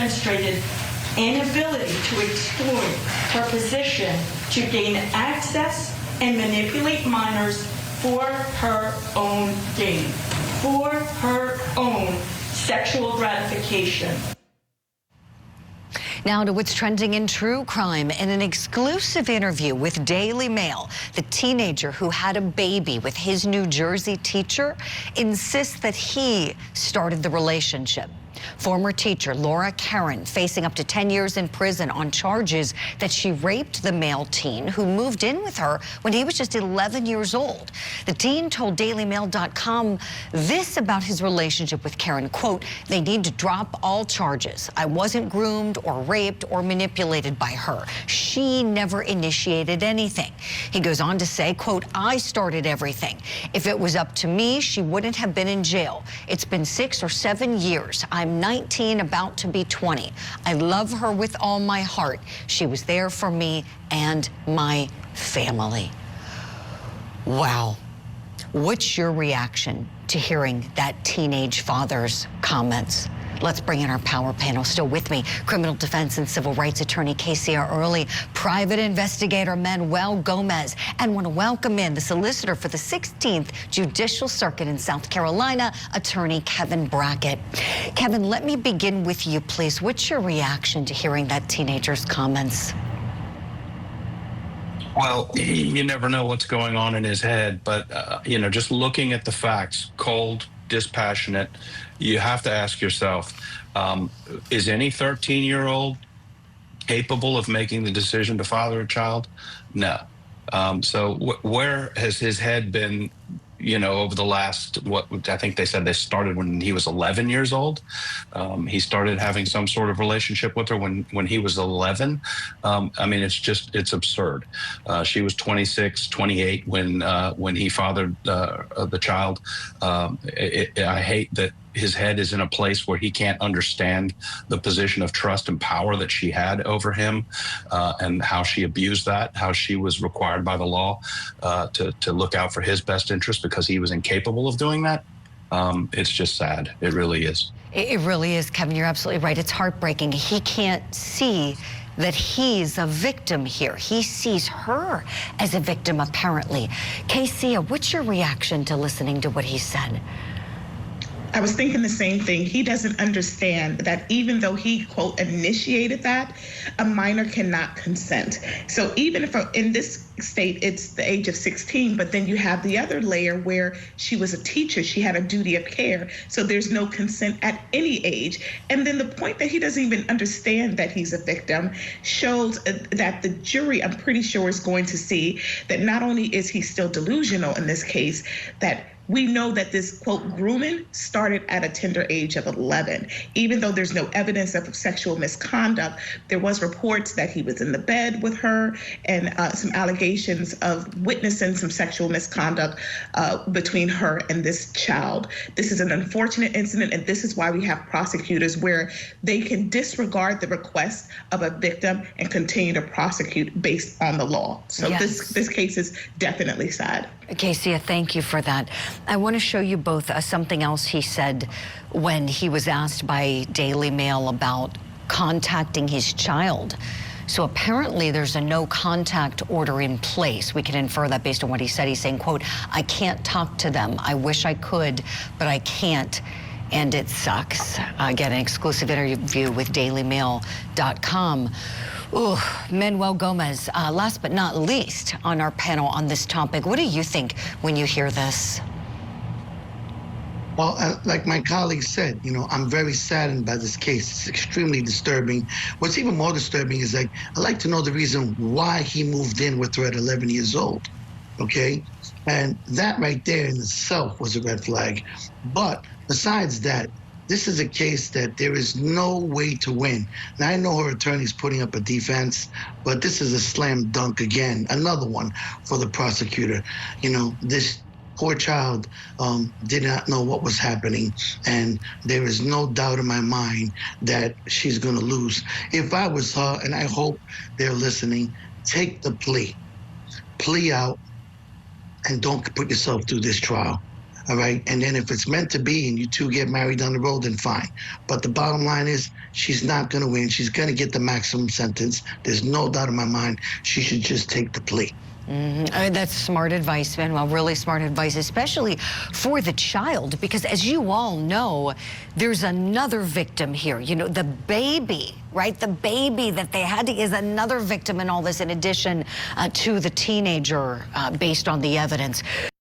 demonstrated inability to exploit her position to gain access and manipulate minors for her own gain, for her own sexual gratification. Now to what's trending in true crime. In an exclusive interview with Daily Mail, the teenager who had a baby with his New Jersey teacher insists that he started the relationship. Former teacher Laura Caron facing up to 10 years in prison on charges that she raped the male teen who moved in with her when he was just 11 years old. The teen told DailyMail.com this about his relationship with Caron, quote, "They need to drop all charges. I wasn't groomed or raped or manipulated by her. She never initiated anything." He goes on to say, quote, "I started everything. If it was up to me, she wouldn't have been in jail. It's been 6 or 7 years. I'm 19, about to be 20. I love her with all my heart. She was there for me and my family." Wow. What's your reaction to hearing that teenage father's comments? Let's bring in our power panel. Still with me, criminal defense and civil rights attorney Casey Early, private investigator Manuel Gomez, and want to welcome in the solicitor for the 16th Judicial Circuit in South Carolina, attorney Kevin Brackett. Kevin, let me begin with you, please. What's your reaction to hearing that teenager's comments? Well, you never know what's going on in his head, but, just looking at the facts, cold, dispassionate, you have to ask yourself, is any 13-year-old capable of making the decision to father a child? No. So where has his head been, over the last, what I think they said they started when he was 11 years old. He started having some sort of relationship with her when he was 11. I mean, it's absurd. She was 26, 28 when he fathered the child. I hate that his head is in a place where he can't understand the position of trust and power that she had over him, and how she abused that, how she was required by the law to look out for his best interest because he was incapable of doing that. It's just sad. It really is. It really is, Kevin. You're absolutely right. It's heartbreaking. He can't see that he's a victim here. He sees her as a victim, apparently. Casey, what's your reaction to listening to what he said? I was thinking the same thing. He doesn't understand that even though he, quote, initiated that, a minor cannot consent. So even if in this state, it's the age of 16, but then you have the other layer where she was a teacher. She had a duty of care. So there's no consent at any age. And then the point that he doesn't even understand that he's a victim shows that the jury, I'm pretty sure, is going to see that not only is he still delusional in this case, that we know that this, quote, grooming started at a tender age of 11. Even though there's no evidence of sexual misconduct, there was reports that he was in the bed with her and some allegations of witnessing some sexual misconduct between her and this child. This is an unfortunate incident, and this is why we have prosecutors where they can disregard the request of a victim and continue to prosecute based on the law. So yes, this case is definitely sad. Casey, thank you for that. I want to show you both something else he said when he was asked by Daily Mail about contacting his child. So apparently there's a no contact order in place. We can infer that based on what he said. He's saying, quote, "I can't talk to them. I wish I could, but I can't. And it sucks." Again, an exclusive interview with DailyMail.com. Ooh, Manuel Gomez, last but not least on our panel on this topic. What do you think when you hear this? Well, like my colleague said, I'm very saddened by this case. It's extremely disturbing. What's even more disturbing is I'd like to know the reason why he moved in with her at 11 years old, okay? And that right there in itself was a red flag. But besides that, this is a case that there is no way to win. Now, I know her attorney's putting up a defense, but this is a slam dunk again, another one for the prosecutor. This poor child did not know what was happening, and there is no doubt in my mind that she's going to lose. If I was her, and I hope they're listening, take the plea out, and don't put yourself through this trial. all right? And then if it's meant to be and you two get married down the road, then fine. But the bottom line is she's not going to win. She's going to get the maximum sentence. There's no doubt in my mind she should just take the plea. That's smart advice, Manuel, really smart advice, especially for the child, because as you all know, there's another victim here. You know, the baby, right? The baby that they had is another victim in all this, in addition to the teenager, based on the evidence.